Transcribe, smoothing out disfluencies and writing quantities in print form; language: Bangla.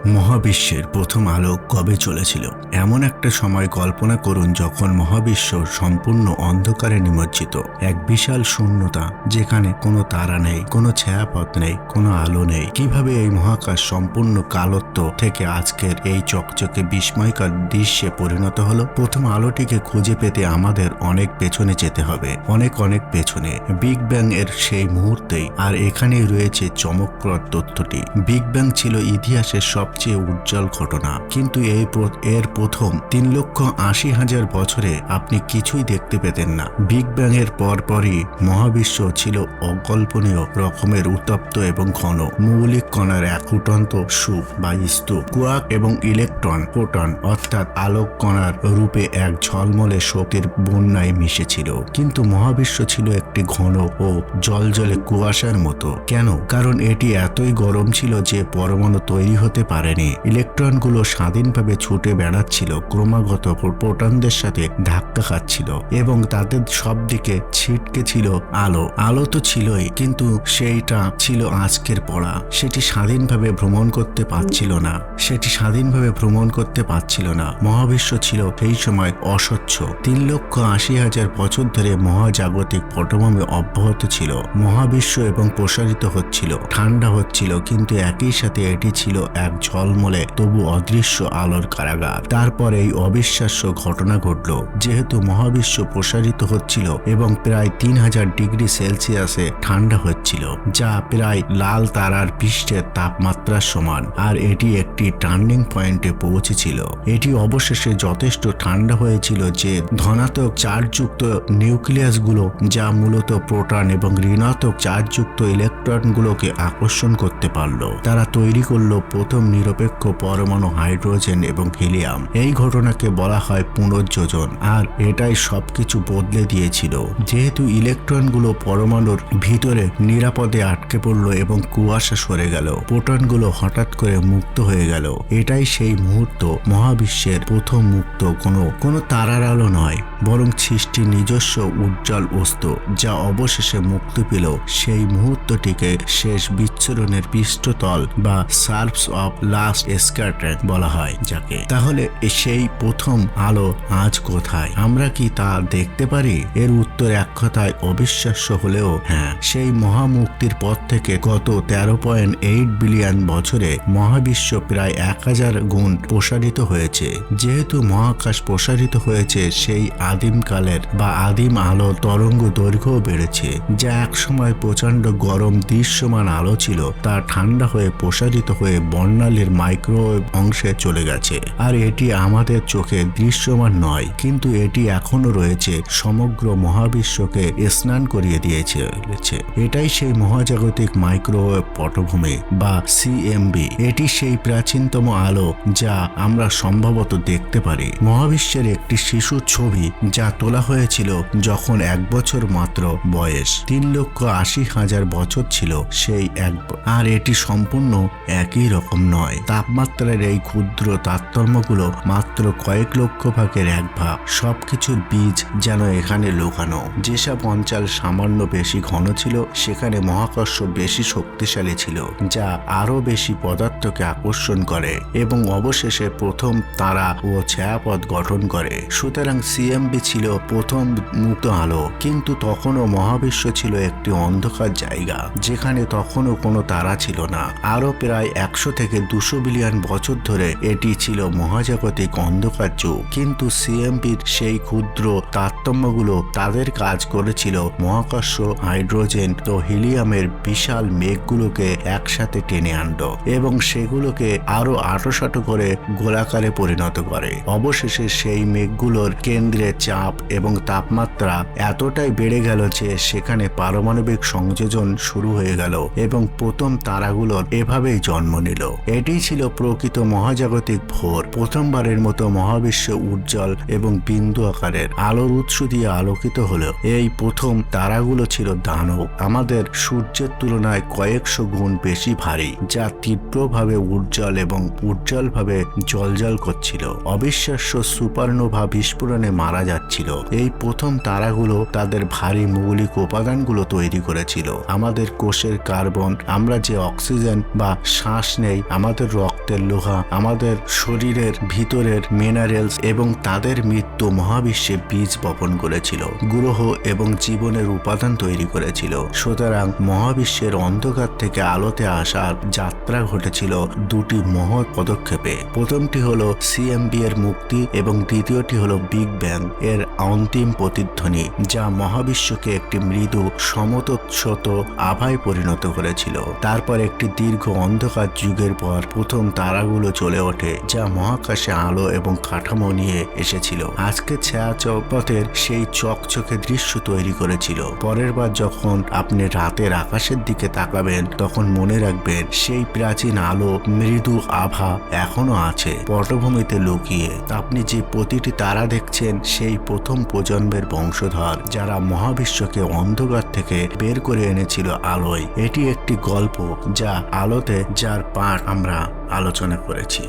মহাবিশ্বের প্রথম আলো কবে চলেছিল? এমন একটা সময় কল্পনা করুন যখন মহাবিশ্ব সম্পূর্ণ অন্ধকারে নিমজ্জিত, এক বিশাল শূন্যতা যেখানে কোনো তারা নেই, কোনো ছায়াপথ নেই, কোনো আলো নেই। কিভাবে এই মহাকাশ সম্পূর্ণ কালত্ব থেকে আজকের এই চকচকে বিস্ময়কর দৃশ্যে পরিণত হলো? প্রথম আলোটিকে খুঁজে পেতে আমাদের অনেক পেছনে যেতে হবে, অনেক অনেক পেছনে, বিগ ব্যাং এর সেই মুহূর্তেই। আর এখানেই রয়েছে চমকপ্রদ তথ্যটি। বিগ ব্যাং ছিল ইতিহাসের সবচেয়ে উজ্জ্বল ঘটনা, কিন্তু এর প্রথম 3,80,000 বছরে আপনি কিছুই দেখতে পেতেন না। বিগ ব্যাং এর পরপরই মহাবিশ্ব ছিল অকল্পনীয় রকমের উত্তপ্ত এবং ঘন। মৌলিক কণার এক উটন্ত সুপ বা স্তূপ, কোয়ার্ক এবং ইলেকট্রন, প্রোটন অর্থাৎ আলোক কণার রূপে এক ঝলমলে শক্তির বন্যায় মিশেছিল। কিন্তু মহাবিশ্ব ছিল একটি ঘন ও জলজলে কুয়াশার মতো। কেন? কারণ এটি এতই গরম ছিল যে পরমাণু তৈরি হতে পারেনি। ইলেকট্রনগুলো স্বাধীনভাবে ছুটে বেড়াচ্ছিল, ক্রমাগত প্রোটনদের সাথে ধাক্কা খাচ্ছিল এবং তাদের সব দিকে ছিটকে ছিল আলো। আলো তো ছিলই, কিন্তু সেইটা ছিল আজকের পড়া। সেটি স্বাধীনভাবে ভ্রমণ করতে পারছিল না। মহাবিশ্ব ছিল সেই সময় অস্বচ্ছ। 3,80,000 বছর ধরে মহাজাগতিক পটভূমি অব্যাহত ছিল। মহাবিশ্ব এবং প্রসারিত হচ্ছিল, ঠান্ডা হচ্ছিল, কিন্তু একই সাথে এটি ছিল এক ঝলমলে তবু অদৃশ্য আলোর কারাগার। তারপর এই অবিশ্বাস্য ঘটনা ঘটল। যেহেতু মহাবিশ্ব প্রসারিত হচ্ছিল এবং প্রায় 3,000 ডিগ্রি সেলসিয়াসে ঠান্ডা হচ্ছিল, যা প্রায় লাল তারার পৃষ্ঠের তাপমাত্রার সমান, আর এটি একটি টার্নিং পয়েন্টে পৌঁছেছিল। এটি অবশেষে যথেষ্ট ঠান্ডা হয়েছিল যে ধনাত্মক চার্জযুক্ত নিউক্লিয়াসগুলো, যা মূলত প্রোটন এবং ঋণাত্মক চার্জযুক্ত ইলেকট্রনগুলোকে আকর্ষণ করতে পারল, তারা তৈরি করলো প্রথম নিরপেক্ষ পরমাণু হাইড্রোজেন এবং হিলিয়াম। এই ঘটনাকে বলা হয় পুনর্যোজন, আর এটাই সবকিছু বদলে দিয়েছিল। যেহেতু ইলেকট্রনগুলো পরমাণুর ভিতরে নিরাপদে আটকে পড়ল এবং কুয়াশা সরে গেল, প্রোটনগুলো হঠাৎ করে মুক্ত হয়ে গেল। এটাই সেই মুহূর্ত, মহাবিশ্বের প্রথম মুক্ত, কোনো তারার আলো নয়, বরং সৃষ্টির নিজস্ব উজ্জ্বল অস্ত্র, যা অবশেষে মুক্তি পেল। সেই মুহূর্তটিকে শেষ বিচ্ছুরণের পৃষ্ঠতল বা সার্ফস অফ লাস্ট স্ক্যাটারিং বলা হয় যাকে। তাহলে সেই প্রথম আলো আজ কোথায়? আমরা কি তা দেখতে পারি? এর উত্তর এক কথায় অবিশ্বাস্য হলেও হ্যাঁ। সেই মহামুক্তির পর থেকে গত 13.8 বিলিয়ন বছরে মহাবিশ্ব প্রায় 1000 গুণ প্রসারিত হয়েছে। যেহেতু মহাকাশ প্রসারিত হয়েছে, সেই আদিমকালের বা আদিম আলো তরঙ্গ দৈর্ঘ্য বেড়েছে, যা একসময় প্রচন্ড গরম দৃশ্যমান আলো ছিল, তা ঠান্ডা হয়ে প্রসারিত হয়ে বর্ণালীর মাইক্রোওয়েভ অংশে চলে গেছে। আর এটি আমাদের চোখে দৃশ্যমান নয়, কিন্তু এটি এখনো রয়েছে, সমগ্র মহাবিশ্বকে স্নান করিয়ে দিয়েছে। এটাই সেই মহাজাগতিক মাইক্রোওয়েভ পটভূমি বা সিএমবি। এটি সেই প্রাচীনতম আলো যা আমরা সম্ভবত দেখতে পারি। মহাবিশ্বের একটি শিশু ছবি যা তোলা হয়েছিল যখন 1 বছর মাত্র বয়স। 3,80,000 বছর ছিল সেই আর এটি সম্পূর্ণ একই রকম নয়। তাপমাত্রার এই ক্ষুদ্র তারতম্যগুলো মাত্র কয়েক লক্ষ ভাগের 1 ভাগ। সবকিছুর বীজ যেন এখানে লুকানো। যেসব অঞ্চল সামান্য বেশি ঘন ছিল, সেখানে মহাকর্ষ বেশি শক্তিশালী ছিল, যা আরো বেশি পদার্থকে আকর্ষণ করে এবং অবশেষে প্রথম তারা ও ছায়াপথ গঠন করে। সুতরাং সিএমবি ছিল প্রথম মুক্ত আলো, কিন্তু তখনও মহাবিশ্ব ছিল একটি অন্ধকার জায়গা, যেখানে তখনও কোনো তারা ছিল না। আরো প্রায় 100 থেকে 200 বিলিয়ন বছর ধরে এটি ছিল মহাজাগতিক অন্ধকার যুগ। কিন্তু সিএমবির সেই ক্ষুদ্র তারতম্যগুলো তাদের কাজ করেছিল মহাকর্ষ হাইড্রোজেন ও হিলিয়ামের বিশাল মেঘগুলোকে একসাথে টেনে আনলো এবং সেগুলোকে আরো আঁটোসাঁটো করে গোলাকারে পরিণত করে। অবশেষে সেই মেঘগুলোর কেন্দ্রে চাপ এবং তাপমাত্রা এতটাই বেড়ে গেল যে সেখানে পারমাণবিক সংযোজন শুরু হয়ে গেল এবং প্রথম তারাগুলোর এভাবেই জন্ম নিল। এটি ছিল প্রকৃত মহাজাগতিক ভোর। প্রথমবারের মতো মহাবিশ্ব উজ্জ্বল এবং বিন্দু আকারের আলোর উৎস দিয়ে আলোকিত হলো। এই প্রথম তারাগুলো ছিল দানব, আমাদের সূর্যের তুলনায় কয়েকশো গুণ বেশি ভারী, যা তীব্রভাবে উজ্জ্বলভাবে জ্বলজ্বল করছিল। অবিশ্বাস্য সুপারনোভা বিস্ফোরণে মারা যাচ্ছিল। এই প্রথম তারাগুলো তাদের ভারী এই মৌলিক উপাদানগুলো তৈরি করেছিল। আমাদের কোষের কার্বন, আমরা যে অক্সিজেন বা শ্বাস নেই, আমাদের রক্তের লোহা, আমাদের শরীরের ভিতরের মিনারেলস এবং তাদের মৃত্যু মহাবিশ্বে বীজ বপন করেছিল, গ্রহ এবং জীবনের উপাদান তৈরি করেছিল। সুতরাং মহাবিশ্বের অন্ধকার থেকে আলোতে আসার যাত্রা ঘটেছিল দুটি মহৎ পদক্ষেপে। প্রথমটি হলো সিএমবি এর মুক্তি এবং দ্বিতীয়টি হলো বিগ ব্যাং এর অন্তিম প্রতিধ্বনি, যা মহাবিশ্বকে একটি মৃদু সমতোচ্ছত আভায় পরিণত করেছিল। তারপর একটি দীর্ঘ অন্ধকার যুগের পর প্রথম তারাগুলো চলে ওঠে, যা মহাকাশে আলো এবং কাঠামো নিয়ে এসেছিল। আজকে ছায়াপথের সেই চকচকে দৃশ্য তৈরি করেছিল। পরের বার যখন আপনি রাতের আকাশের দিকে তাকাবেন, তখন মনে রাখবেন সেই প্রাচীন আলো, মৃদু আভা এখনো আছে পটভূমিতে লুকিয়ে। আপনি যে প্রতিটি তারা দেখছেন সেই প্রথম প্রজন্মের বংশধর, যারা মহাবিশ্বকে অন্ধকার থেকে বের করে এনেছিল আলোয়। এটি একটি গল্প যা আলোতে, যার পাঠ আমরা আলোচনা করেছি।